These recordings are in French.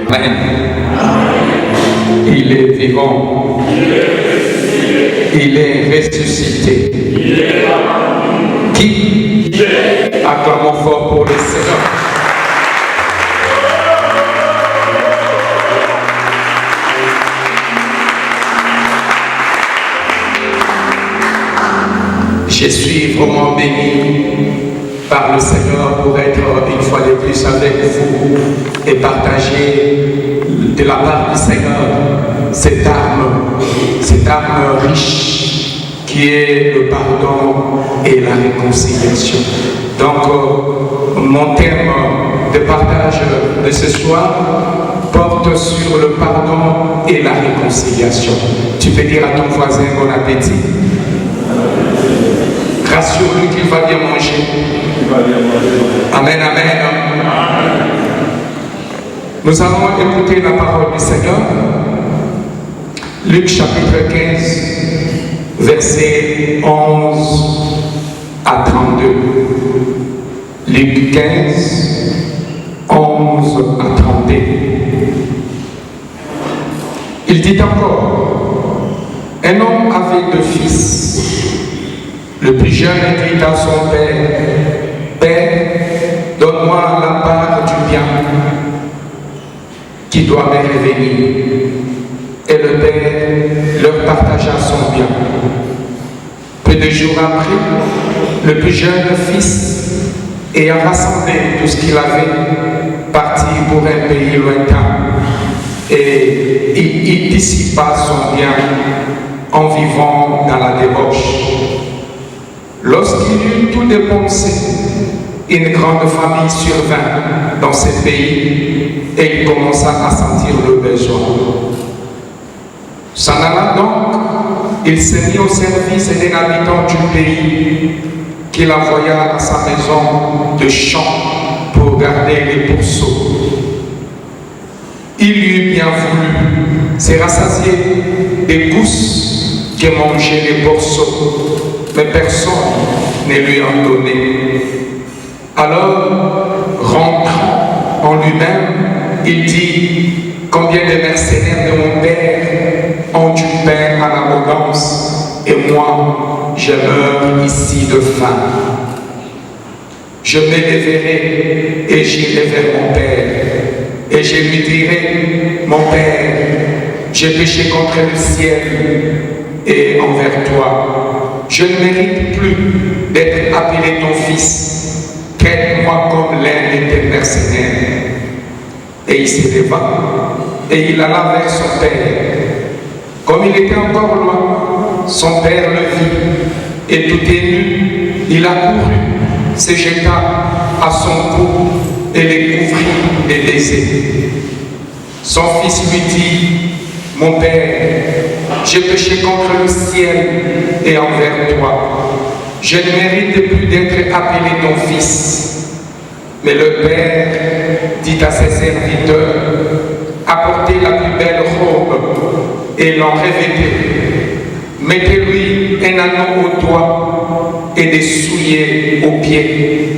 Amen. Il est vivant. Il est ressuscité. Qui acclamons fort pour le Seigneur. Je suis vraiment béni par le Seigneur pour être une fois de plus avec vous et partager de la part du Seigneur cette arme riche qui est le pardon et la réconciliation. Donc mon thème de partage de ce soir porte sur le pardon et la réconciliation. Tu peux dire à ton voisin bon appétit. Rassure-lui qu'il va bien manger. Amen, amen. Nous allons écouter la parole du Seigneur. Luc chapitre 15, versets 11 à 32. Luc 15, 11 à 32. Il dit encore, un homme avait 2 fils. Le plus jeune dit à son père, « Père, donne-moi la part du bien qui doit me revenir. » Et le père leur partagea son bien. Peu de jours après, le plus jeune fils, ayant rassemblé tout ce qu'il avait, partit pour un pays lointain. Et il dissipa son bien en vivant dans la débauche. Lorsqu'il eut tout dépensé, une grande famille survint dans ce pays et il commença à sentir le besoin. S'en allant donc, il s'est mis au service d'un habitant du pays qu'il envoya à sa maison de champ pour garder les pourceaux. Il eut bien voulu se rassasier des gousses que mangeaient les pourceaux, mais personne ne lui en donnait. Alors, rentrant en lui-même, il dit, « Combien de mercenaires de mon père ont du pain à l'abondance, et moi, je meurs ici de faim. Je m'éleverai et j'irai vers mon père, et je lui dirai, mon père, j'ai péché contre le ciel et envers toi. Je ne mérite plus d'être appelé ton fils. Traite-moi comme l'un de tes mercenaires. » Et il s'éleva et il alla vers son père. Comme il était encore loin, son père le vit et tout ému, il accourut, se jeta à son cou et le couvrit de baisers. Son fils lui dit, « Mon père, j'ai péché contre le ciel et envers toi. Je ne mérite plus d'être appelé ton fils. » Mais le père dit à ses serviteurs, « Apportez la plus belle robe et l'en revêtez. Mettez-lui un anneau au doigt et des souliers aux pieds.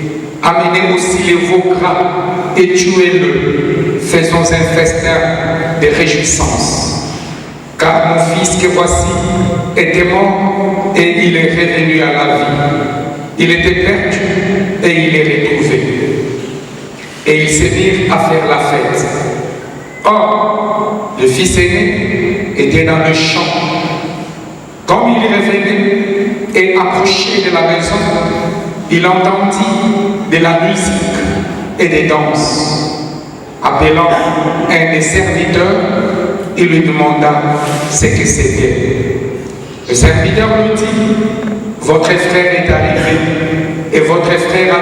Amenez aussi les veaux gras et tuez-le. Faisons un festin de réjouissance. Car mon fils que voici était mort et il est revenu à la vie. Il était perdu et il est retrouvé. » Et ils se mirent à faire la fête. Or, le fils aîné était dans le champ. Comme il revenait et approchait de la maison, il entendit de la musique et des danses. Appelant un des serviteurs, il lui demanda ce que c'était. Le serviteur lui dit, « Votre frère est arrivé et votre père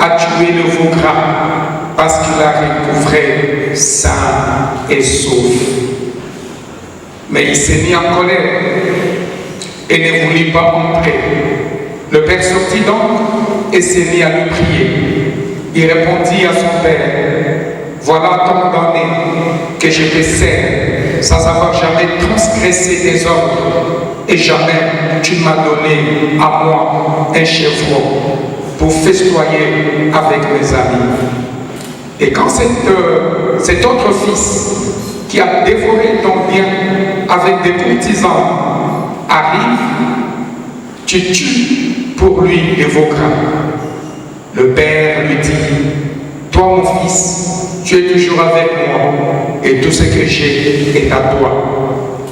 a tué le veau gras parce qu'il a recouvré sain et sauf. » Mais il s'est mis en colère et ne voulut pas entrer. Le père sortit donc et s'est mis à lui prier. Il répondit à son père, « Voilà ton donné que je te sers sans avoir jamais transgressé tes ordres, et jamais tu m'as donné à moi un chevreau pour festoyer avec mes amis. Et quand cet autre fils qui a dévoré ton bien avec des courtisans arrive, tu tues pour lui les veaux-gras. Le père lui dit, toi mon fils, tu es toujours avec moi et tout ce que j'ai est à toi.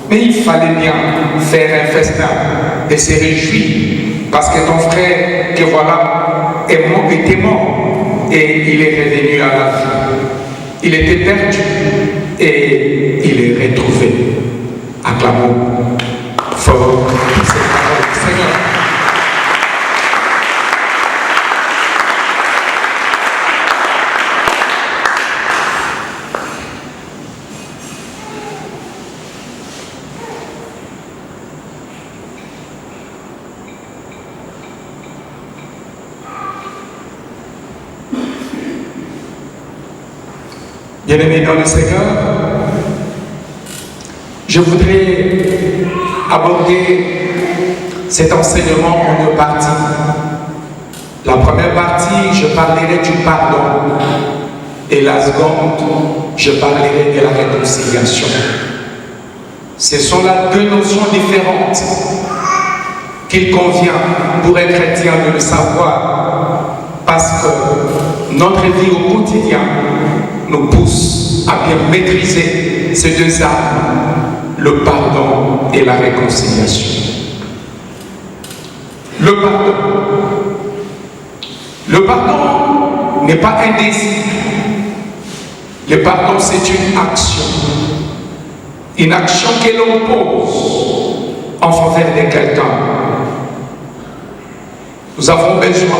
Mais il fallait bien faire un festin et se réjouir parce que ton frère, que voilà, était mort et il est revenu à la vie. Il était perdu et il est retrouvé. Acclamons fort cette parole du Seigneur. Bien-aimés dans le Seigneur, je voudrais aborder cet enseignement en deux parties. La première partie, je parlerai du pardon. Et la seconde, je parlerai de la réconciliation. Ce sont là deux notions différentes qu'il convient pour un chrétien de le savoir, parce que notre vie au quotidien nous pousse à bien maîtriser ces deux armes, le pardon et la réconciliation. Le pardon. Le pardon n'est pas un désir. Le pardon, c'est une action. Une action que l'on pose en faveur de quelqu'un. Nous avons besoin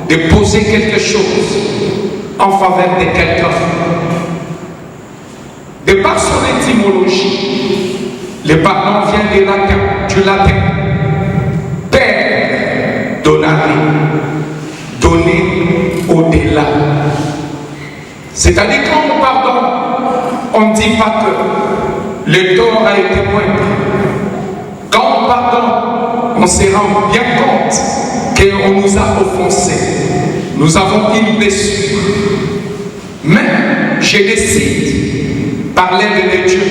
de poser quelque chose en faveur de quelqu'un. De par son étymologie, le pardon vient du latin. Per donare, donner au-delà. C'est-à-dire quand on pardonne, on ne dit pas que le tort a été moindre. Quand on pardonne, on se rend bien compte qu'on nous a offensés. Nous avons une blessure. Mais je décide, par l'aide de Dieu,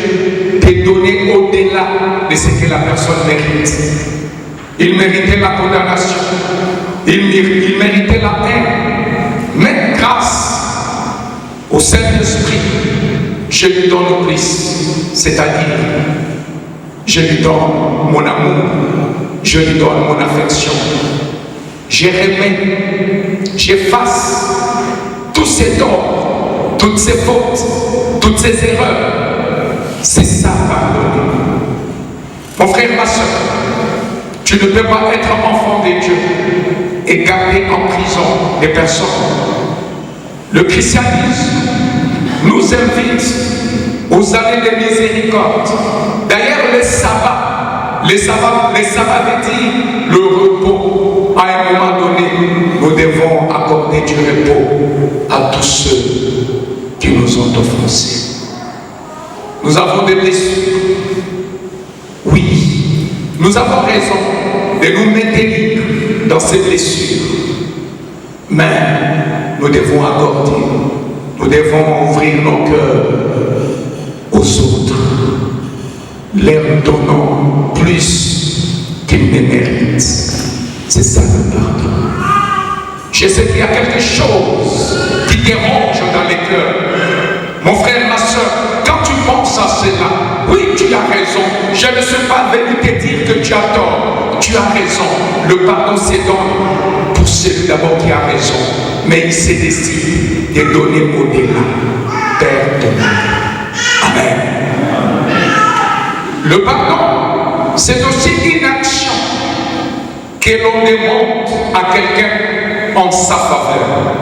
de donner au-delà de ce que la personne mérite. Il méritait la condamnation. Il méritait la haine. Mais grâce au Saint-Esprit, je lui donne plus. C'est-à-dire, je lui donne mon amour. Je lui donne mon affection. Je remets, j'efface tous ces torts, toutes ces fautes, toutes ces erreurs. C'est ça, pardonner. Mon frère, ma soeur, tu ne peux pas être enfant de Dieu et garder en prison des personnes. Le christianisme nous invite aux années de miséricorde. D'ailleurs, le sabbat veut dire le repos. À un moment donné, nous devons accorder du repos à tous ceux qui nous ont offensés. Nous avons des blessures. Oui, nous avons raison de nous maintenir dans ces blessures. Mais nous devons accorder, nous devons ouvrir nos cœurs aux autres, leur donnant plus qu'ils ne méritent. C'est ça le pardon. Je sais qu'il y a quelque chose qui dérange dans les cœurs. Mon frère, ma soeur, quand tu penses à cela, oui, tu as raison. Je ne suis pas venu te dire que tu as tort. Tu as raison. Le pardon se donne pour celui d'abord qui a raison. Mais il s'est décidé de donner au-delà. Père de nous. Amen. Le pardon, c'est aussi une action que l'on demande à quelqu'un en sa faveur.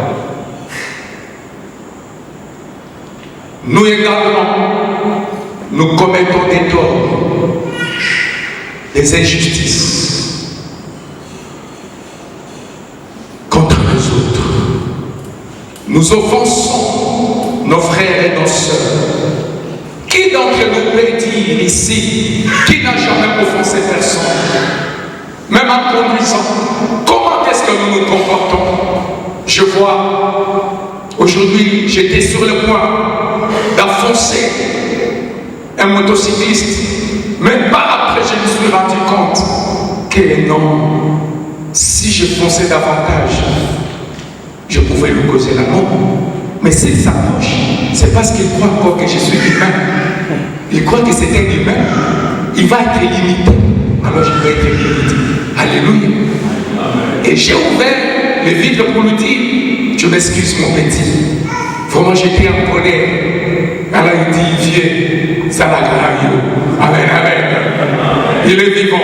Nous également, nous commettons des torts, des injustices contre les autres. Nous offensons nos frères et nos sœurs, qui d'entre nous peut dire ici, qui n'a jamais offensé personne, même en conduisant, comment est-ce que nous nous comportons? Je vois, aujourd'hui, j'étais sur le point d'enfoncer un motocycliste, mais pas après, je me suis rendu compte que non, si je fonçais davantage, je pouvais lui causer la mort. Mais s'il s'approche, c'est parce qu'il croit encore que je suis humain. Il croit que c'est un humain. Il va être limité. Alors je vais être limité. Alléluia. Et j'ai ouvert le vitre pour lui dire, tu m'excuses mon petit. Vraiment j'étais en colère. Alors il dit, viens, ça va gagner. Amen, amen. Il est vivant.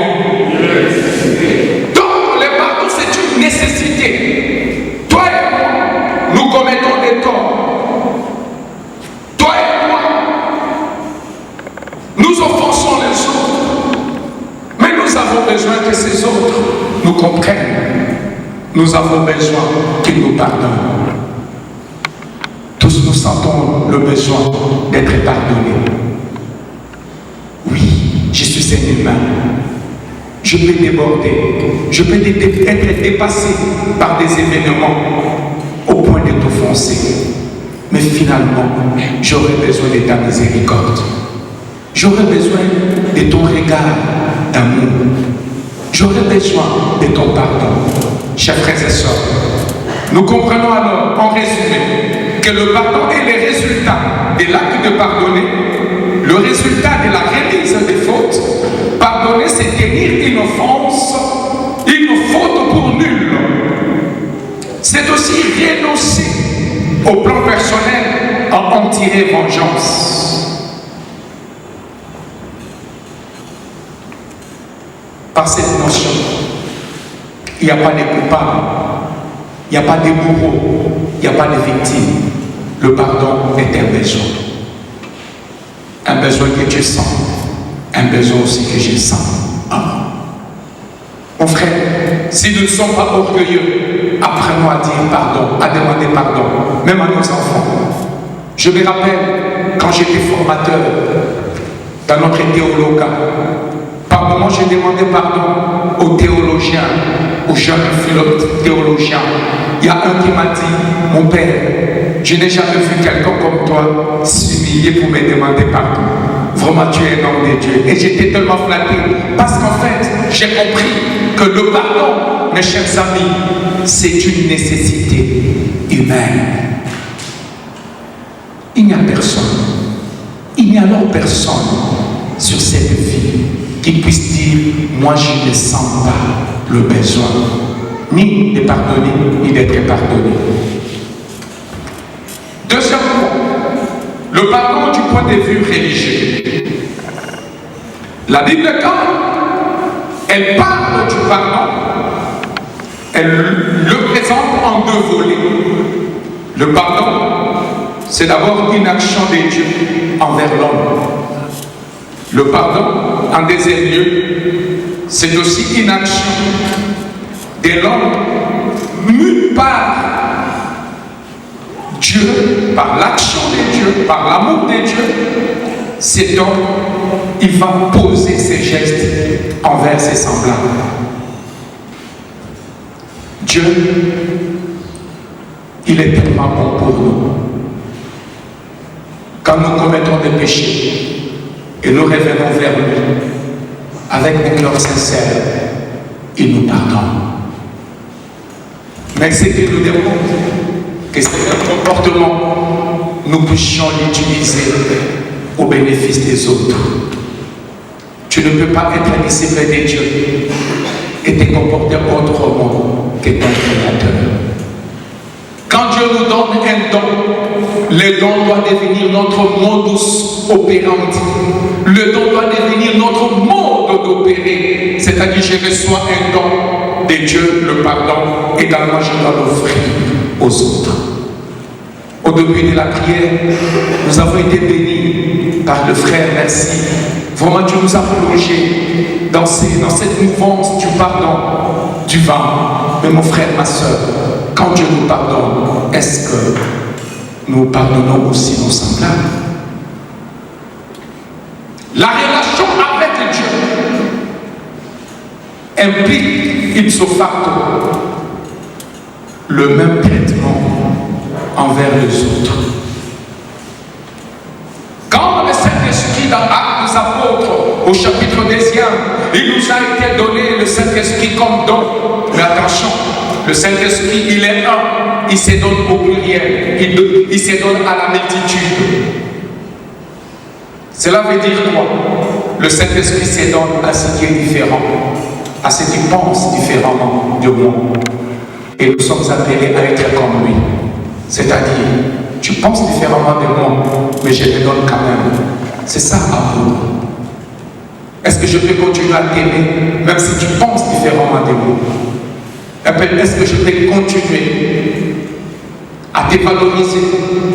Donc le pardon c'est une nécessité. Toi et moi, nous commettons des torts. Toi et moi, nous offensons les autres. Mais nous avons besoin que ces autres nous comprennent. Nous avons besoin qu'ils nous pardonnent. Tous nous sentons le besoin d'être pardonnés. Oui, je suis un humain. Je peux déborder. Je peux être dépassé par des événements au point de t'offenser. Mais finalement, j'aurai besoin de ta miséricorde. J'aurai besoin de ton regard d'amour. J'aurai besoin de ton pardon. Chers frères et sœurs, nous comprenons alors, en résumé, que le pardon est le résultat de l'acte de pardonner, le résultat de la remise des fautes. Pardonner, c'est tenir une offense, une faute pour nul. C'est aussi renoncer au plan personnel en tirer vengeance. Par cette notion, il n'y a pas de coupables, il n'y a pas de bourreaux, il n'y a pas de victimes. Le pardon est un besoin. Un besoin que tu sens, un besoin aussi que je sens. Mon frère, si nous ne sommes pas orgueilleux, apprenons à dire pardon, à demander pardon, même à nos enfants. Je me rappelle quand j'étais formateur dans notre théologat, par moments j'ai demandé pardon aux théologiens, aux jeunes théologiens. Il y a un qui m'a dit, mon père, je n'ai jamais vu quelqu'un comme toi s'humilier pour me demander pardon. Vraiment, tu es un homme de Dieu. Et j'étais tellement flatté parce qu'en fait, j'ai compris que le pardon, mes chers amis, c'est une nécessité humaine. Il n'y a personne, il n'y a alors personne sur cette vie qui puisse dire, moi je ne sens pas le besoin, ni de pardonner, ni d'être pardonné. Deuxième point, le pardon du point de vue religieux. La Bible, quand elle parle du pardon, elle le présente en deux volets. Le pardon, c'est d'abord une action de Dieu envers l'homme. Le pardon, en deuxième lieu, c'est aussi une action de l'homme mue par Dieu, par l'action de Dieu, par l'amour de Dieu. Cet homme, il va poser ses gestes envers ses semblables. Dieu, il est tellement bon pour nous. Quand nous commettons des péchés et nous revenons vers lui avec un cœur sincère, il nous pardonne. Mais c'est qu'il nous demande que ce comportement, nous puissions l'utiliser au bénéfice des autres. Tu ne peux pas être un disciple de Dieu et te comporter autrement que ton Créateur. Quand Dieu nous donne un don, le don doit devenir notre modus operandi. Le don doit devenir notre mode d'opérer. C'est-à-dire, je reçois un don de Dieu, le pardon, également je dois l'offrir aux autres. Au début de la prière, nous avons été bénis par le frère, merci. Vraiment, tu nous as plongés dans cette mouvance du pardon, du vin. Mais mon frère, ma soeur, quand Dieu nous pardonne, est-ce que nous pardonnons aussi nos semblables? La relation avec Dieu implique ipso facto le même traitement envers les autres. Quand le Saint-Esprit dans Actes des Apôtres, au chapitre 10e, il nous a été donné le Saint-Esprit comme don. Mais attention, le Saint-Esprit, il est un, il se donne au pluriel, il se donne à la multitude. Cela veut dire quoi? Le Saint-Esprit se donne à ce qui est différent, à ce qui pense différemment de moi. Et nous sommes appelés à être comme lui. C'est-à-dire, tu penses différemment de moi, mais je te donne quand même. C'est ça, amour. Est-ce que je peux continuer à t'aimer, même si tu penses différemment de moi? Est-ce que je peux continuer à te valoriser,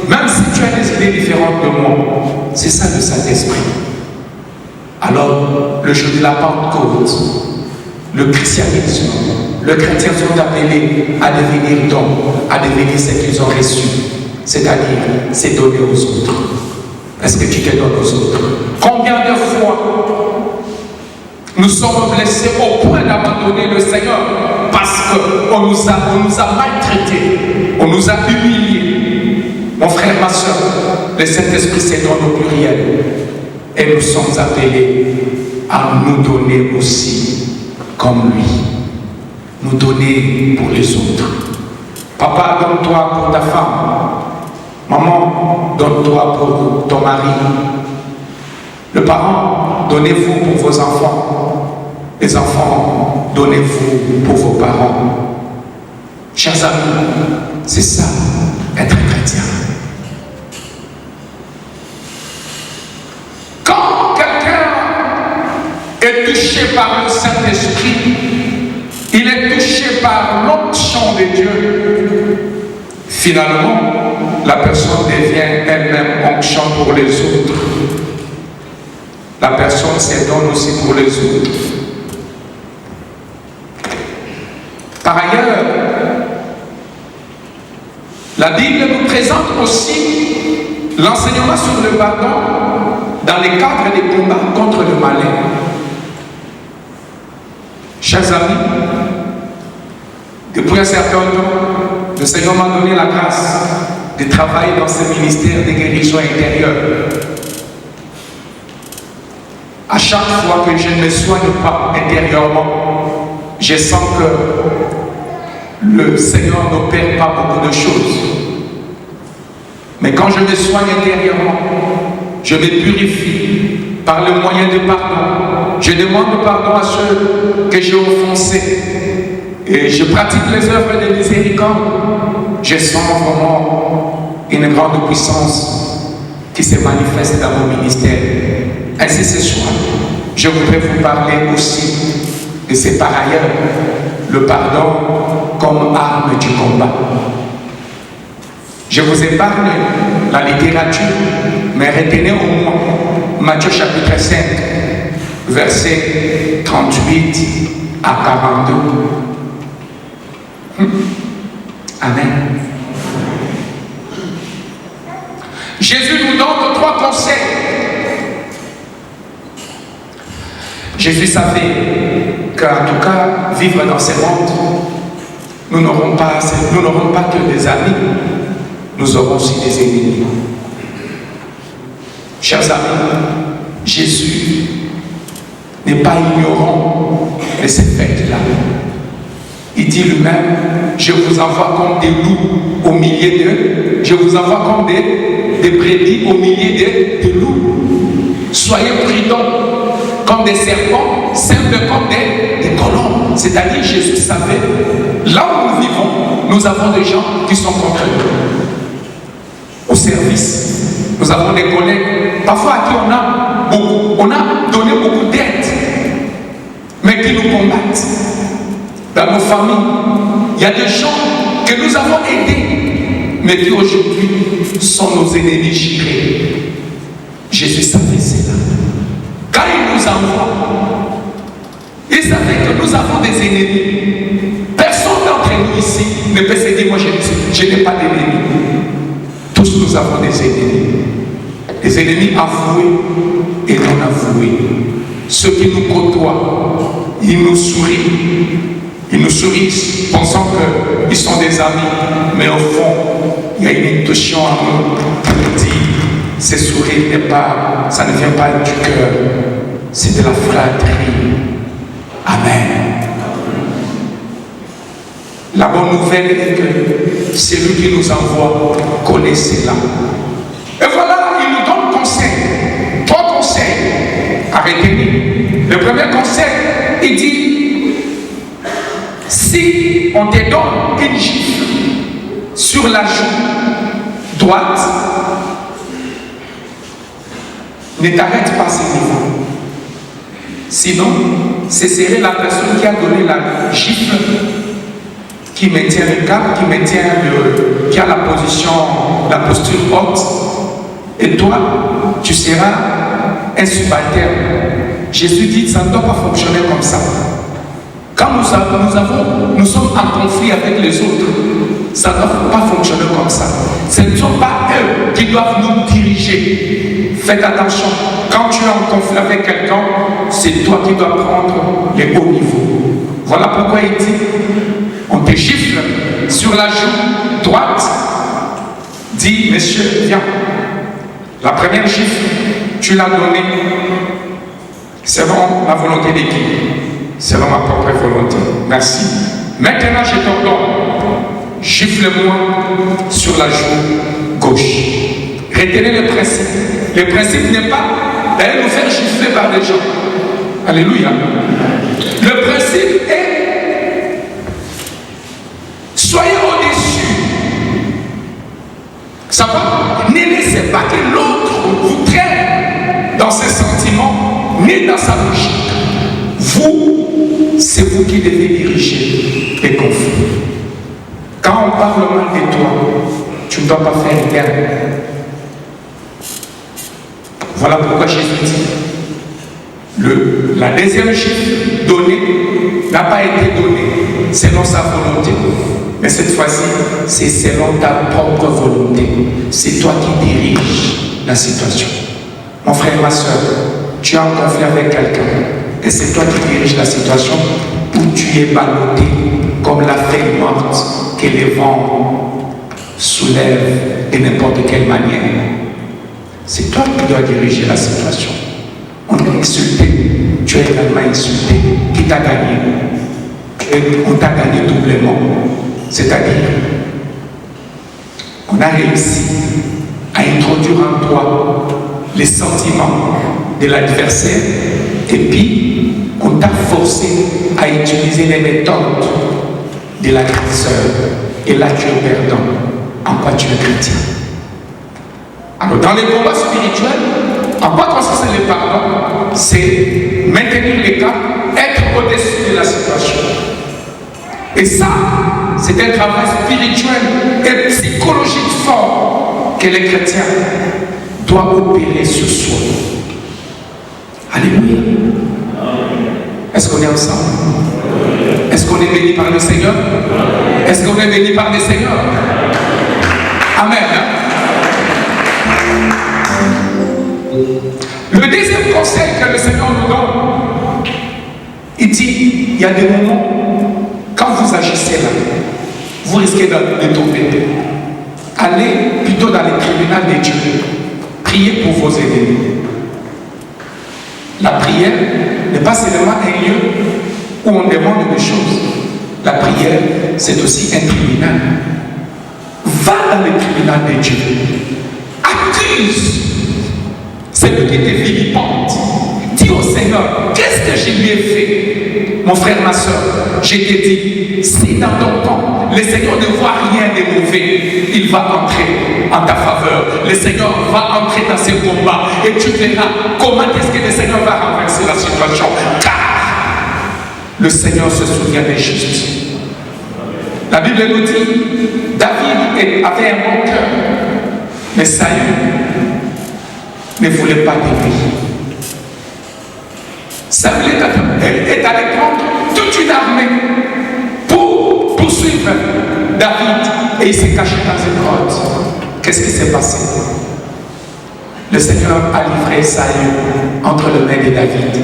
même si tu as des idées différentes de moi? C'est ça le Saint-Esprit. Alors, le jour de la Pentecôte, le christianisme, les chrétiens sont appelés à devenir dons, à devenir ce qu'ils ont reçu, c'est-à-dire c'est donner aux autres. Est-ce que tu te donnes aux autres? Combien de fois nous sommes blessés au point d'abandonner le Seigneur parce qu'on nous a maltraités, on nous a humiliés. Mon frère, ma soeur, le Saint-Esprit se donne au pluriel et nous sommes appelés à nous donner aussi comme lui. Nous donner pour les autres. Papa, donne-toi pour ta femme. Maman, donne-toi pour ton mari. Le parent, donnez-vous pour vos enfants. Les enfants, donnez-vous pour vos parents. Chers amis, c'est ça, être chrétien. Quand quelqu'un est touché par le Saint-Esprit, il est touché par l'onction de Dieu. Finalement, la personne devient elle-même onction pour les autres. La personne se donne aussi pour les autres. Par ailleurs, la Bible nous présente aussi l'enseignement sur le pardon dans le cadre des combats contre le malin. Chers amis, depuis un certain temps, le Seigneur m'a donné la grâce de travailler dans ce ministère de guérison intérieure. À chaque fois que je ne me soigne pas intérieurement, je sens que le Seigneur n'opère pas beaucoup de choses. Mais quand je me soigne intérieurement, je me purifie par le moyen du pardon. Je demande pardon à ceux que j'ai offensés. Et je pratique les œuvres de miséricorde. Je sens vraiment une grande puissance qui se manifeste dans mon ministère. Ainsi ce soir, je voudrais vous parler aussi de c'est par ailleurs le pardon comme arme du combat. Je vous épargne la littérature, mais retenez au moins Matthieu chapitre 5, versets 38 à 42. Amen. Jésus nous donne 3 conseils. Jésus savait qu'en tout cas, vivre dans ce monde, nous n'aurons pas que des amis, nous aurons aussi des ennemis. Chers amis, Jésus n'est pas ignorant de ces fêtes-là. Il dit lui-même, je vous envoie comme des loups au milieu d'eux, je vous envoie comme des brebis au milieu de loups. Soyez prudents comme des serpents, simples comme des colombes. C'est-à-dire, Jésus savait, là où nous vivons, nous avons des gens qui sont contre nous. Au service, nous avons des collègues, parfois à qui on a donné beaucoup d'aide, mais qui nous combattent. Dans nos familles, il y a des gens que nous avons aidés, mais qui aujourd'hui sont nos ennemis jurés. Jésus savait cela. Quand il nous envoie, il savait que nous avons des ennemis. Personne d'entre nous ici ne peut se dire, moi je n'ai pas d'ennemis. Tous nous avons des ennemis. Et les ennemis avoués et non avoués, ceux qui nous côtoient, ils nous sourient pensant qu'ils sont des amis, mais au fond, il y a une intuition en nous qui nous dit, ces sourires ça ne vient pas du cœur, c'est de la fratrie. Amen. La bonne nouvelle est que c'est lui qui nous envoie, connaissez-la. Et voilà, il nous donne conseil, 3 conseils à retenir. Le premier conseil, il dit, si on te donne une gifle sur la joue droite, ne t'arrête pas à ce niveau. Sinon, ce serait la personne qui a donné la gifle qui maintient le cap, qui a la posture haute. Et toi, tu seras un subalterne. Jésus dit, ça ne doit pas fonctionner comme ça. Quand nous sommes en conflit avec les autres, ça ne doit pas fonctionner comme ça. Ce ne sont pas eux qui doivent nous diriger. Faites attention. Quand tu es en conflit avec quelqu'un, c'est toi qui dois prendre les hauts niveaux. Voilà pourquoi il dit, on te gifle sur la joue droite. Dis, monsieur, viens. La première gifle, tu l'as donnée selon la volonté de qui? Selon ma propre volonté. Merci. Maintenant, je t'ordonne, gifle-moi sur la joue gauche. Retenez le principe. Le principe n'est pas d'aller nous faire gifler par des gens. Alléluia. Le principe est, soyez au-dessus. Ça va? Ne laissez pas que l'autre vous traîne dans ses sentiments, ni dans sa logique. Vous, c'est vous qui devez diriger les conflits. Quand on parle mal de toi, tu ne dois pas faire rien. Voilà pourquoi Jésus dit, la deuxième gifle donnée n'a pas été donnée selon sa volonté. Mais cette fois-ci, c'est selon ta propre volonté. C'est toi qui diriges la situation. Mon frère, ma soeur, tu es en conflit avec quelqu'un. Et c'est toi qui diriges la situation où tu es ballotté comme la feuille morte que les vents soulèvent de n'importe quelle manière. C'est toi qui dois diriger la situation. On t'a insulté, tu es également insulté. Qui t'a gagné? Et on t'a gagné doublement. C'est-à-dire, on a réussi à introduire en toi les sentiments de l'adversaire et puis on t'a forcé à utiliser les méthodes de l'agresseur. Et là, tu es perdant. En quoi tu es chrétien? Alors, dans les combats spirituels, en quoi consiste le pardon? C'est maintenir les cas, être au-dessus de la situation. Et ça, c'est un travail spirituel et psychologique fort que les chrétiens doivent opérer sur soi. Alléluia. Est-ce qu'on est ensemble? Est-ce qu'on est béni par le Seigneur? Est-ce qu'on est béni par le Seigneur? Amen. Le deuxième conseil que le Seigneur nous donne, il dit, il y a des moments, quand vous agissez là, vous risquez de tomber. Allez plutôt dans les tribunaux de Dieu. Priez pour vos ennemis. La prière n'est pas seulement un lieu où on demande des choses. La prière, c'est aussi un tribunal. Va dans le tribunal de Dieu. Accuse celui qui te vilipende. Dis au Seigneur, qu'est-ce que je lui ai fait? Mon frère, ma soeur, je t'ai dit, si dans ton camp, le Seigneur ne voit rien de mauvais, il va entrer en ta faveur. Le Seigneur va entrer dans ces combats et tu verras comment est-ce que le Seigneur va renverser la situation. Car le Seigneur se souvient des justes. La Bible nous dit, David avait un bon cœur, mais Saül ne voulait pas de lui. Saül est allé prendre toute une armée pour poursuivre David et il s'est caché dans une grotte. Qu'est-ce qui s'est passé? le Seigneur a livré Saül entre les mains de David.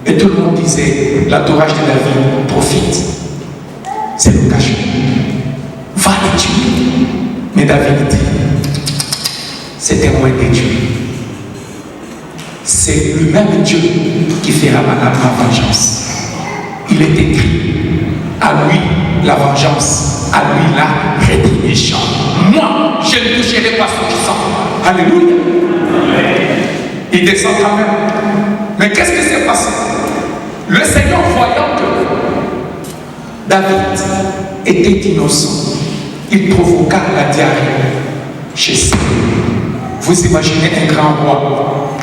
Et tout le monde disait, l'entourage de David profite. C'est le cachot. Va les tuer. Mais David dit, c'est témoin de Dieu. C'est le même Dieu qui fera ma vengeance. Il est écrit, à lui la vengeance, à lui la rétribution. Moi, je ne toucherai pas ceux qui sont. Alléluia. Il descend quand même. Mais qu'est-ce qui s'est passé? Le Seigneur, voyant que David était innocent, il provoqua la diarrhée chez Saül. Vous imaginez un grand roi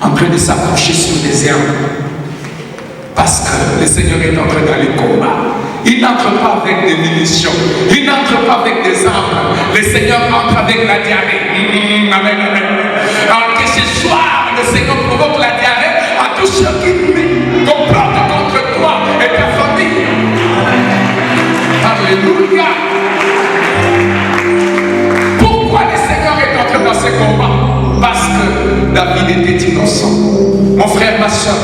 en train de s'accrocher sur des herbes parce que le Seigneur est entré dans les combats. Il n'entre pas avec des munitions, il n'entre pas avec des armes. Le Seigneur entre avec la diarrhée. Amen, amen. Alors que ce soir, le Seigneur provoque la diarrhée à tous ceux qui complotent contre toi et ta famille. Alléluia. Pourquoi le Seigneur est entré dans ces combats? Parce que David était innocent. Mon frère, ma soeur,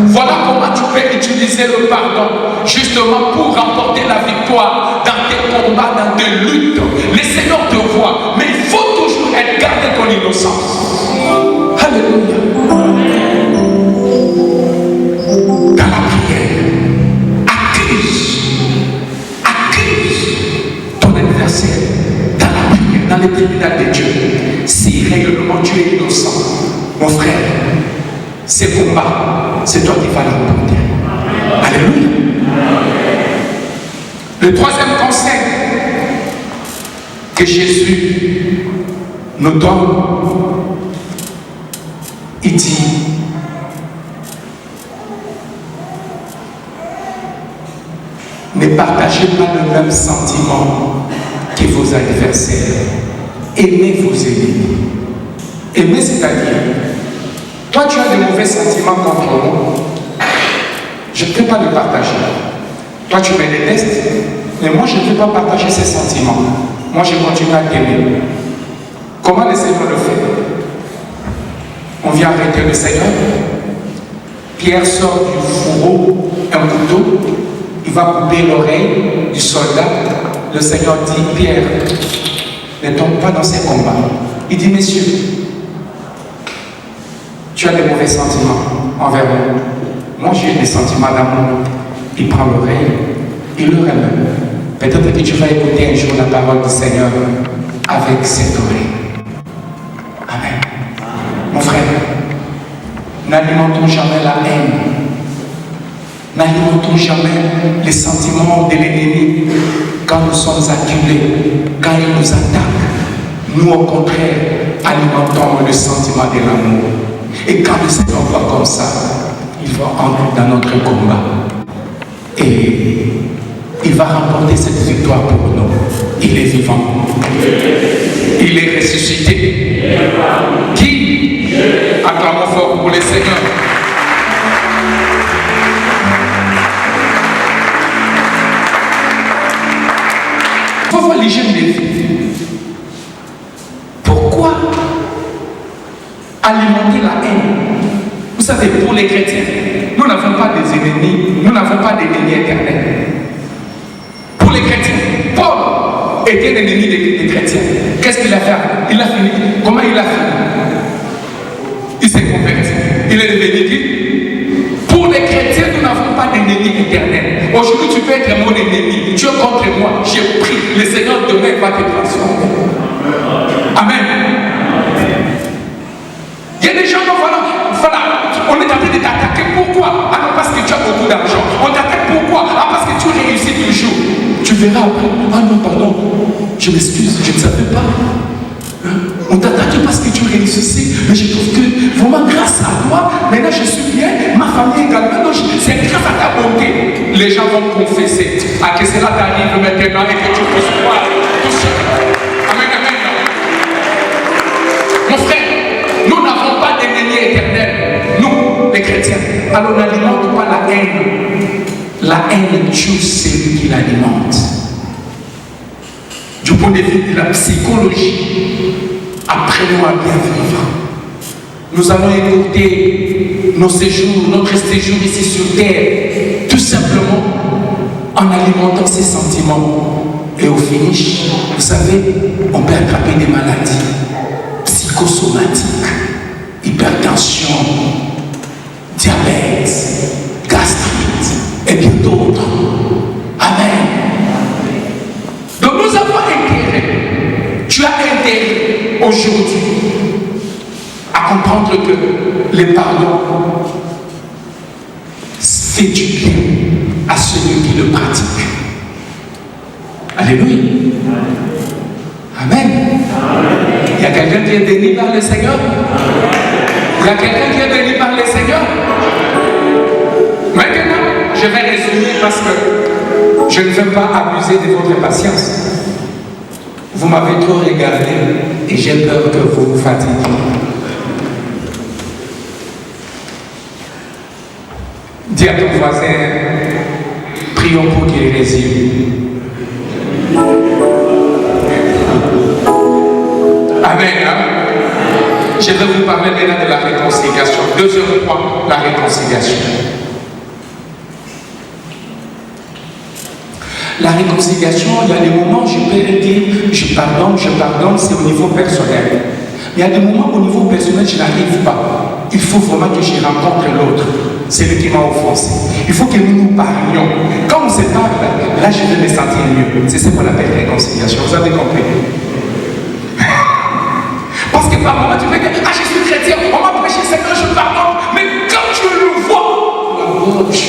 voilà comment tu peux utiliser le pardon justement pour remporter la victoire dans tes combats, dans tes luttes. Le Seigneur te voit, mais il faut toujours être gardé ton innocence. Alléluia. Dans la prière, accuse ton adversaire. Dans la prière, dans les tribunaux de Dieu. Si réellement Dieu est innocent, mon frère, ces combats, c'est toi qui vas l'emporter. Alléluia. Le troisième conseil que Jésus nous donne, il dit, ne partagez pas le même sentiment que vos adversaires. Aimez vos ennemis. Aimer, c'est-à-dire, toi tu as de mauvais sentiments contre moi, je ne peux pas le partager. Toi tu me détestes, mais moi je ne peux pas partager ces sentiments. Moi je continue à t'aimer. Comment le Seigneur le fait? On vient arrêter le Seigneur. Pierre sort du fourreau un couteau, il va couper l'oreille du soldat. Le Seigneur dit, Pierre, ne tombe pas dans ces combats. Il dit, messieurs, tu as des mauvais sentiments envers moi. Moi, j'ai des sentiments d'amour. Il prend l'oreille, il le ramène. Peut-être que tu vas écouter un jour la parole du Seigneur avec cette oreille. Amen. Mon frère, n'alimentons jamais la haine. N'alimentons jamais les sentiments de l'ennemi quand nous sommes acculés, quand il nous attaque. Nous, au contraire, alimentons le sentiment de l'amour. Et quand le Seigneur voit comme ça, il va entrer dans notre combat. Et il va remporter cette victoire pour nous. Il est vivant. Il est ressuscité. Qui? Acclamons fort pour le Seigneur. Il faut voir l'hygiène des vies. Pourquoi alimenter la haine? Vous savez, pour les chrétiens, nous n'avons pas des ennemis, nous n'avons pas d'ennemis éternels. Pour les chrétiens, Paul était l'ennemi des chrétiens. Qu'est-ce qu'il a fait? Il a fini. Comment il a fini? Il s'est converti. Il est devenu qui? Pour les chrétiens, nous n'avons pas d'ennemis éternels. Aujourd'hui, tu peux être mon ennemi. Tu es contre moi. J'ai pris. Le Seigneur demain va te transformer. Amen. Il y a des gens, voilà, on est en train de t'attaquer. Pourquoi? Ah non, parce que tu as beaucoup d'argent. On t'attaque pourquoi? Ah, parce que tu réussis toujours. Tu verras après. Ah non, pardon. Je m'excuse, je ne savais pas. On t'attaque parce que tu réussissais. Mais je trouve que vraiment grâce à toi, maintenant je suis bien, ma famille également. Non, c'est grâce à ta bonté. Les gens vont confesser. À que cela t'arrive maintenant et que tu puisses croire tout seul. Amen, amen. Mon frère, nous n'avons pas d'ennemis éternels. Nous, les chrétiens. Alors n'alimente pas la haine. La haine tue celui qui l'alimente. Du point de vue de la psychologie, apprenons à bien vivre. nous allons écouter notre séjour ici sur terre, tout simplement en alimentant ses sentiments. Et au finish, vous savez, on peut attraper des maladies psychosomatiques, hypertension, diabète, gastrite et bien d'autres. Amen. Donc nous avons intérêt, tu as intérêt aujourd'hui à comprendre que le pardon fait du bien à celui qui le pratique. Alléluia. Amen. Il y a quelqu'un qui est béni par le Seigneur? Il y a quelqu'un qui est béni par le Seigneur? Maintenant, je vais résumer parce que je ne veux pas abuser de votre patience. Vous m'avez trop regardé et j'ai peur que vous vous fatiguiez. Dis à ton voisin, prions pour qu'il résume. Amen. Je vais vous parler maintenant de la réconciliation. Deuxième point, la réconciliation. La réconciliation, il y a des moments, je peux dire, je pardonne, c'est au niveau personnel. Mais il y a des moments au niveau personnel, je n'arrive pas. Il faut vraiment que je rencontre l'autre. C'est lui qui m'a offensé. Il faut que nous nous parlions. Quand on se parle, là, je vais me sentir mieux. C'est ce qu'on appelle réconciliation. Vous avez compris? Parce que par moment, tu peux dire, ah, je suis chrétien, on m'a prêché, Seigneur, je pardonne. Mais quand tu le vois, la gauche.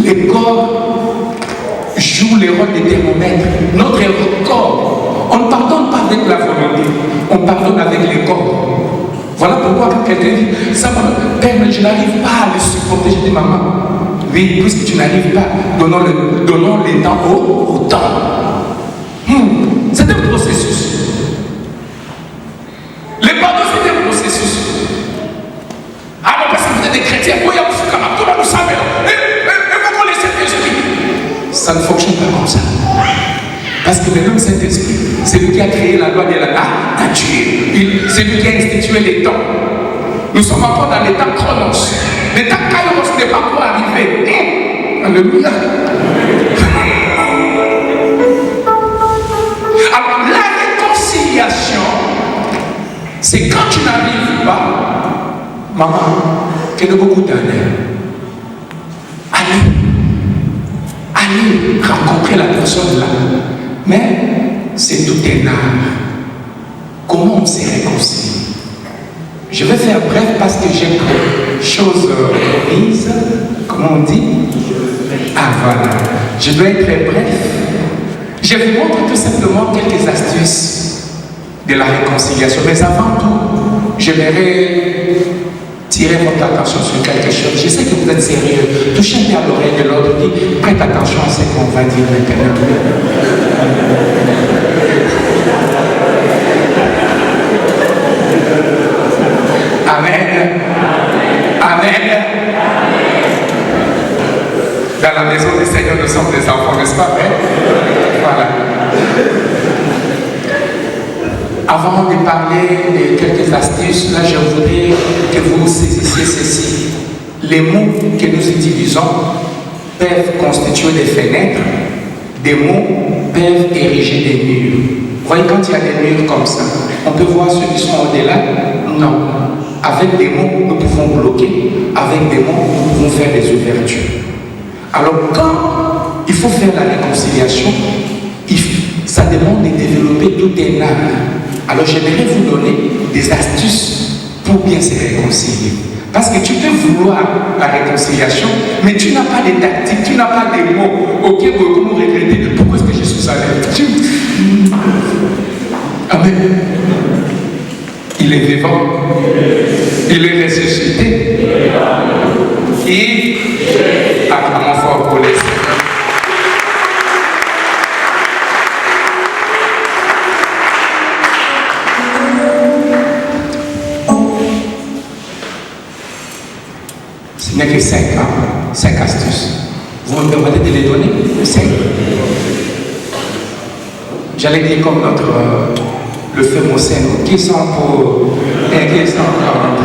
Les corps jouent le rôle des thermomètres. Notre corps, on ne pardonne pas avec la volonté, on pardonne avec les corps. Voilà pourquoi quand quelqu'un dit, ça, Père, mais je n'arrive pas à le supporter, je dis, maman, oui, puisque tu n'arrives pas, donnons le temps au temps. C'est un processus. Le pardon, c'est un processus. Alors, parce que vous êtes des chrétiens, vous savez, ça ne fonctionne pas comme ça. Parce que maintenant, Saint-Esprit, c'est lui qui a créé la loi de la nature. C'est lui qui a institué les temps. Nous sommes encore dans les temps chronos. Les temps kairos n'est pas encore arrivé. Alléluia. Alors, la réconciliation, c'est quand tu n'arrives pas, maman, que de beaucoup d'années. Allez rencontrer la personne là. Mais c'est tout un art. Comment on se réconcilie? Je vais faire bref parce que j'ai chose mise. Comment on dit? Ah voilà. Je dois être très bref. Je vous montre tout simplement quelques astuces de la réconciliation. Mais avant tout, j'aimerais tirer votre attention sur quelque chose. Je sais que vous êtes sérieux. Touchez bien l'oreille de l'autre. Dites, prête attention à ce qu'on va dire maintenant. Amen. Amen. Dans la maison du Seigneur, nous sommes des enfants, n'est-ce pas vrai? Voilà. Avant de parler de quelques astuces, là, je voudrais que vous saisissiez ceci. Les mots que nous utilisons peuvent constituer des fenêtres. Des mots peuvent ériger des murs. Vous voyez, quand il y a des murs comme ça, on peut voir ceux qui sont au-delà? Non. Avec des mots, nous pouvons bloquer. Avec des mots, nous pouvons faire des ouvertures. Alors, quand il faut faire la réconciliation, ça demande de développer tout un art. Alors, j'aimerais vous donner des astuces pour bien se réconcilier. Parce que tu peux vouloir la réconciliation, mais tu n'as pas de tactique, tu n'as pas de mots. Ok, comment regretter? Pourquoi est-ce que je suis allé? Amen. Il est vivant. Il est ressuscité. Et acclamons fort pour les Seigneurs. Ce n'est que 5 astuces. Vous me permettez de les donner? 5. j'allais dire comme notre le feu Mossène, qui sont pour et qui sont contre.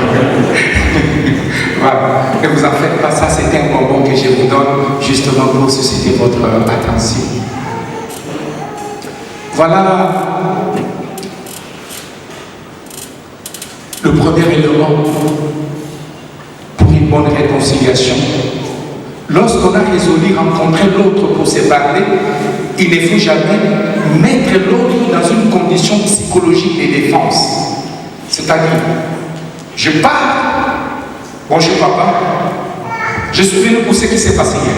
Voilà, ne vous en faites pas, ça c'est un bonbon que je vous donne justement pour susciter votre attention. Voilà le premier élément pour une bonne réconciliation. Lorsqu'on a résolu rencontrer l'autre pour se parler, il ne faut jamais mettre l'autre dans une condition psychologique de défense. C'est-à-dire, je pars, bonjour papa, je suis venu pour ce qui s'est passé hier.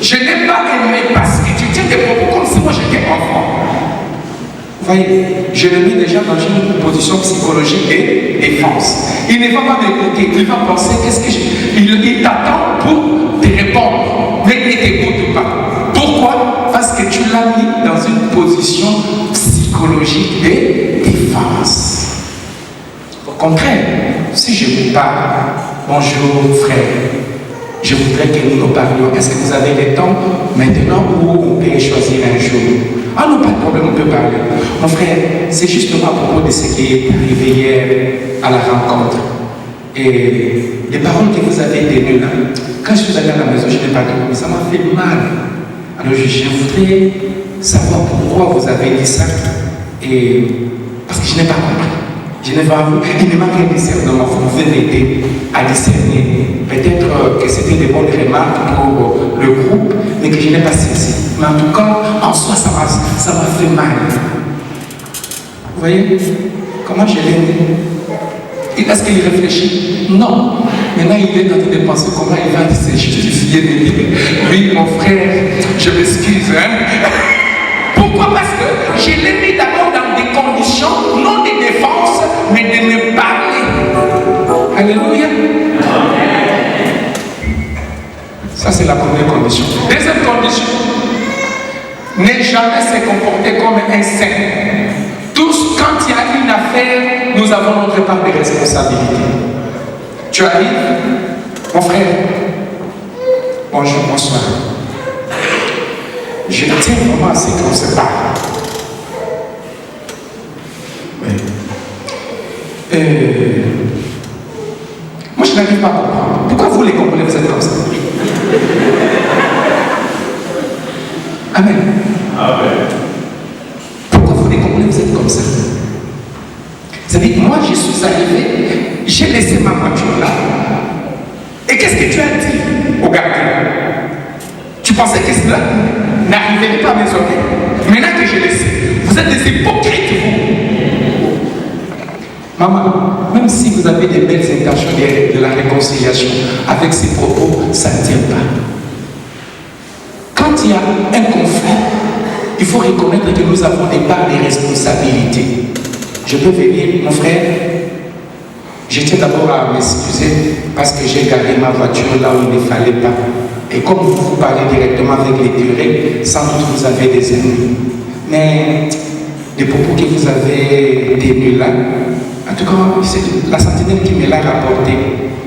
Je n'ai pas aimé parce que tu tiens des propos comme si moi j'étais enfant. Vous voyez, je le mets déjà dans une position psychologique de défense. Il ne va pas m'écouter, il va penser qu'est-ce que il t'attend pour te répondre, mais il ne t'écoute pas. Pourquoi? Parce que tu l'as mis dans une position psychologique de défense. Au contraire, si je vous parle, bonjour frère, je voudrais que nous nous parlions. Est-ce que vous avez le temps maintenant ou on peut choisir un jour? Ah non, pas de problème, on peut parler. Mon frère, c'est justement à propos de ce qui est arrivé hier à la rencontre. Et les paroles que vous avez tenues là, quand je suis allé à la maison, je n'ai pas compris, mais ça m'a fait mal. Alors je voudrais savoir pourquoi vous avez dit ça. Et parce que je n'ai pas compris. Je n'ai pas vu. Il ne manque un discernement. Vous pouvez m'aider à discerner. Peut-être que c'était des bonnes remarques pour le groupe, mais que je n'ai pas saisi. Mais en tout cas, en soi, ça m'a fait mal. Vous voyez comment je l'ai dit? Est-ce qu'il réfléchit? Non. Maintenant, il est en train de penser comment il va se justifier. Oui, mon frère, je m'excuse. Hein? Pourquoi? Parce que je l'ai mis d'abord dans des conditions, non de défense, mais de me parler. Alléluia. Ça, c'est la première condition. Deuxième condition, ne jamais se comporter comme un saint. Tous, quand il y a une affaire, nous avons notre part de responsabilité. Tu arrives, mon frère, bonjour, bonsoir. Je tiens vraiment à ce qu'on se parle. Oui. Moi, je n'arrive pas à comprendre. Pourquoi vous, les Congolais, vous êtes comme ça? Amen. Amen. Pourquoi vous, les Congolais, vous êtes comme ça? Vous savez, moi, je suis arrivé, j'ai laissé ma voiture là. Et qu'est-ce que tu as dit au gardien? Tu pensais que cela n'arriverait pas à mes oreilles? Maintenant que je le sais, vous êtes des hypocrites, vous. Maman, même si vous avez des belles intentions de la réconciliation, avec ces propos, ça ne tient pas. Quand il y a un conflit, il faut reconnaître que nous avons des parts de responsabilité. Je peux venir, mon frère, je tiens d'abord à m'excuser parce que j'ai garé ma voiture là où il ne fallait pas. Et comme vous parlez directement avec les curés, sans doute vous avez des ennemis. Mais les propos que vous avez tenus là, en tout cas, c'est la sentinelle qui me l'a rapporté.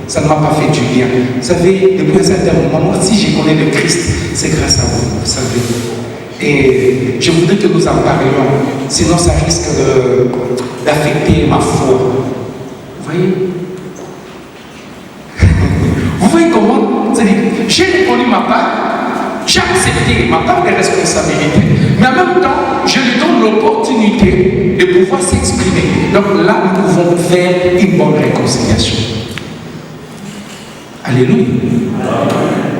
Ça ne m'a pas fait du bien. Vous savez, depuis un certain moment, moi, si je connais le Christ, c'est grâce à vous, vous savez. Et je voudrais que nous en parlions, sinon ça risque d'affecter ma foi. Vous voyez? Vous voyez comment? C'est-à-dire, j'ai reconnu ma part, j'ai accepté ma part de responsabilité, mais en même temps, je lui donne l'opportunité de pouvoir s'exprimer. Donc là, nous pouvons faire une bonne réconciliation. Alléluia.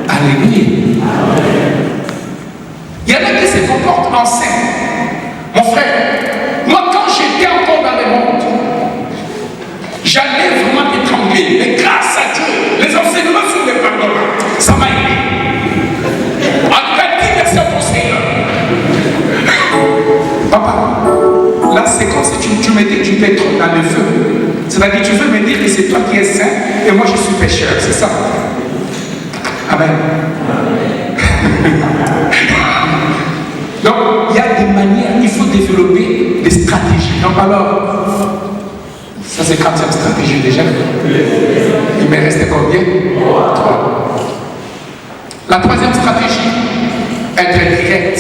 Alléluia. Il y en a qui se comportent en saint. Mon frère, moi quand j'étais encore dans le monde, j'allais vraiment étrangler. Mais grâce à Dieu, les enseignements sur les pardonnants, ça m'a aidé. En fait, dis merci à ton Seigneur. Papa, là c'est comme si tu mettais du pétrole dans le feu. C'est-à-dire que tu veux me dire que c'est toi qui es saint et moi je suis pécheur, c'est ça? Amen. Donc, il y a des manières, il faut développer des stratégies. Donc alors, ça c'est 4e stratégie déjà. Il me restait combien? 3. La 3e stratégie, être direct.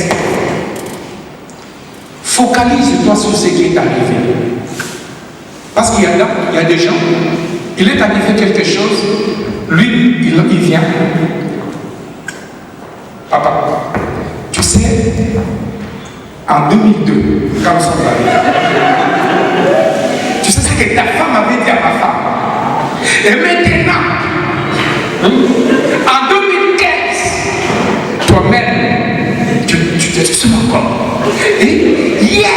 Focalise-toi sur ce qui est arrivé. Parce qu'il y a des gens, il est arrivé quelque chose, lui, il vient. Papa, tu sais, en 2002, quand nous sommes arrivés, tu sais ce que ta femme avait dit à ma femme. Et maintenant, en 2015, toi-même, tu te souviens encore. Et hier,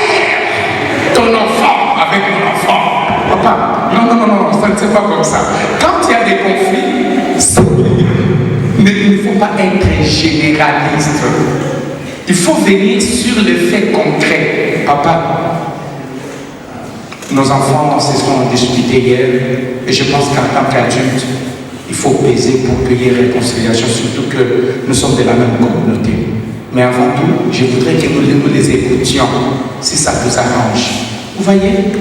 ton enfant avec mon enfant. Papa, non, ça ne c'est pas comme ça. Quand il y a des conflits, il ne faut pas être généraliste. Il faut venir sur les faits concrets. Papa, nos enfants se sont disputés hier, et je pense qu'en tant qu'adulte, il faut peser pour qu'il y ait réconciliation, surtout que nous sommes de la même communauté. Mais avant tout, je voudrais que nous les écoutions, si ça vous arrange. Vous voyez,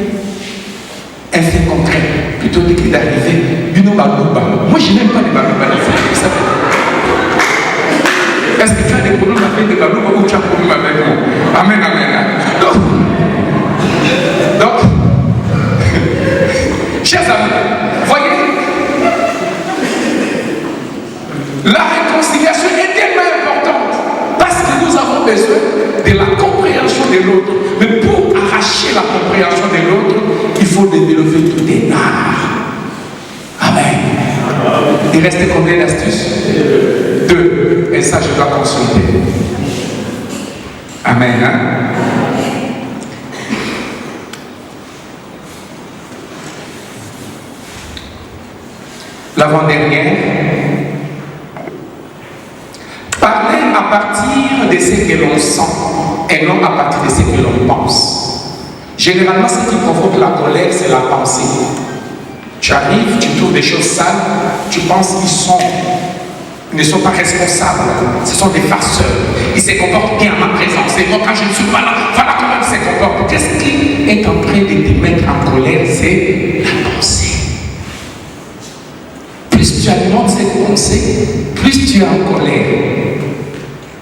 un fait concret, plutôt que d'arriver, moi je n'aime pas les balouba, vous savez. Est-ce que tu as des problèmes avec des balouba ou tu as des problèmes avec moi? Amen, amen. Donc, chers amis, voyez, la réconciliation est tellement importante parce que nous avons besoin de la compréhension de l'autre. Mais pour arracher la compréhension de l'autre, il faut développer tout un art. Amen. Il restait combien d'astuces? 2. Et ça, je dois consulter. Amen. Hein? L'avant-dernière. Parler à partir de ce que l'on sent et non à partir de ce que l'on pense. Généralement, ce qui provoque la colère, c'est la pensée. Tu arrives, tu trouves des choses sales, tu penses qu'ils ne sont pas responsables, ce sont des farceurs. Ils se comportent bien à ma présence. Et moi, quand je ne suis pas là, voilà comment ils se comportent. Qu'est-ce qui est en train de te mettre en colère? C'est la pensée. Plus tu alimentes cette pensée, plus tu es en colère.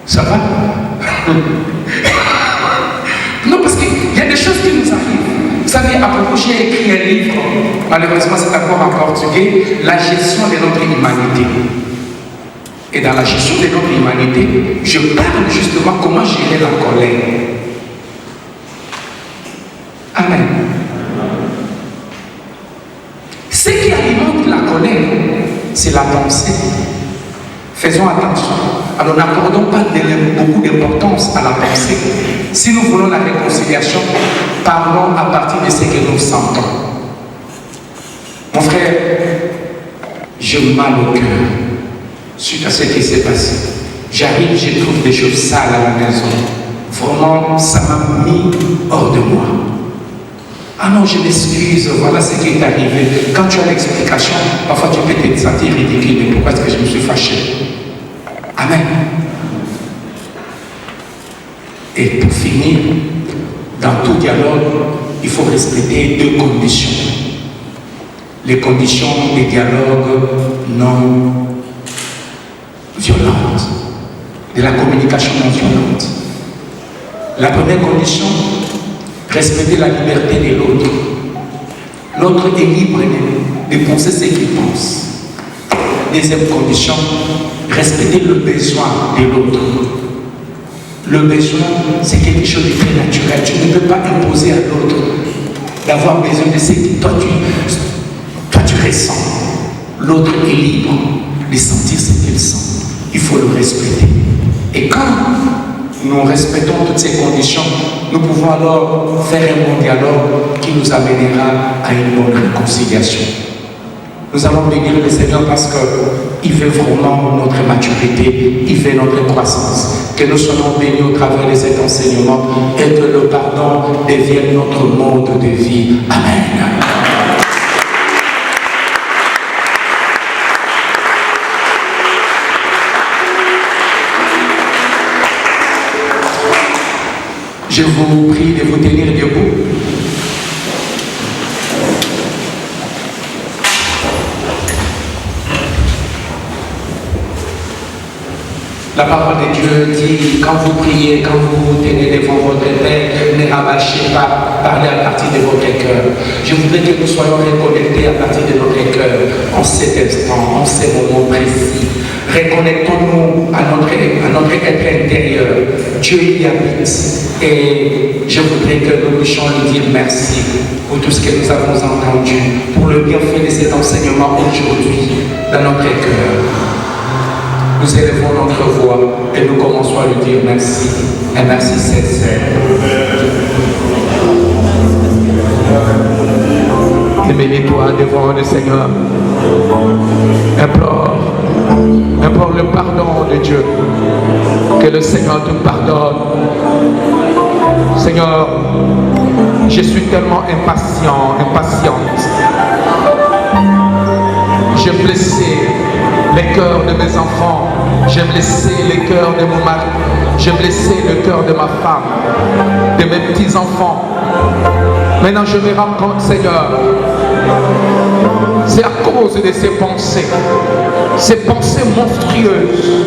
Ça va? Non, parce qu'il y a des choses qui nous arrivent. Vous savez, à propos, j'ai écrit un livre, malheureusement c'est encore en portugais, La gestion de notre humanité. Et dans la gestion de notre humanité, je parle justement comment gérer la colère. Amen. Ce qui alimente la colère, c'est la pensée. Faisons attention. Alors n'accordons pas beaucoup d'importance à la pensée. Si nous voulons la réconciliation, parlons à partir de ce que nous sentons. Mon frère, j'ai mal au cœur suite à ce qui s'est passé. J'arrive, je trouve des choses sales à la maison. Vraiment, ça m'a mis hors de moi. Ah non, je m'excuse, voilà ce qui est arrivé. Quand tu as l'explication, parfois tu peux te sentir ridicule, mais pourquoi est-ce que je me suis fâché? Amen. Et pour finir, dans tout dialogue, il faut respecter 2 conditions. Les conditions des dialogues non violentes, de la communication non violente. La première condition, respecter la liberté de l'autre. L'autre est libre de penser ce qu'il pense. Deuxième condition, respecter le besoin de l'autre. Le besoin, c'est quelque chose de très naturel. Tu ne peux pas imposer à l'autre d'avoir besoin de ce que toi tu ressens. L'autre est libre de sentir ce qu'il sent. Il faut le respecter. Et quand nous respectons toutes ces conditions, nous pouvons alors faire un bon dialogue qui nous amènera à une bonne réconciliation. Nous allons bénir le Seigneur parce qu'il veut vraiment notre maturité, il veut notre croissance. Que nous soyons bénis au travers de cet enseignement et que le pardon devienne notre mode de vie. Amen. Je vous prie de vous tenir debout. La parole de Dieu dit, quand vous priez, quand vous vous tenez devant votre Père, ne rabâchez pas, parlez à partir de votre cœur. Je voudrais que nous soyons reconnectés à partir de notre cœur en cet instant, en ces moments précis. Reconnectons-nous à notre être intérieur. Dieu y habite. Et je voudrais que nous puissions lui dire merci pour tout ce que nous avons entendu, pour le bienfait de cet enseignement aujourd'hui dans notre cœur. Nous élevons notre voix et nous commençons à lui dire merci. Un merci sincère. Émets-toi devant le Seigneur. Implore le pardon de Dieu. Que le Seigneur te pardonne. Seigneur, je suis tellement impatiente. J'ai blessé les cœurs de mes enfants. J'ai blessé les cœurs de mon mari. J'ai blessé le cœur de ma femme, de mes petits-enfants. Maintenant, je me rends compte, Seigneur, c'est à cause de ces pensées monstrueuses.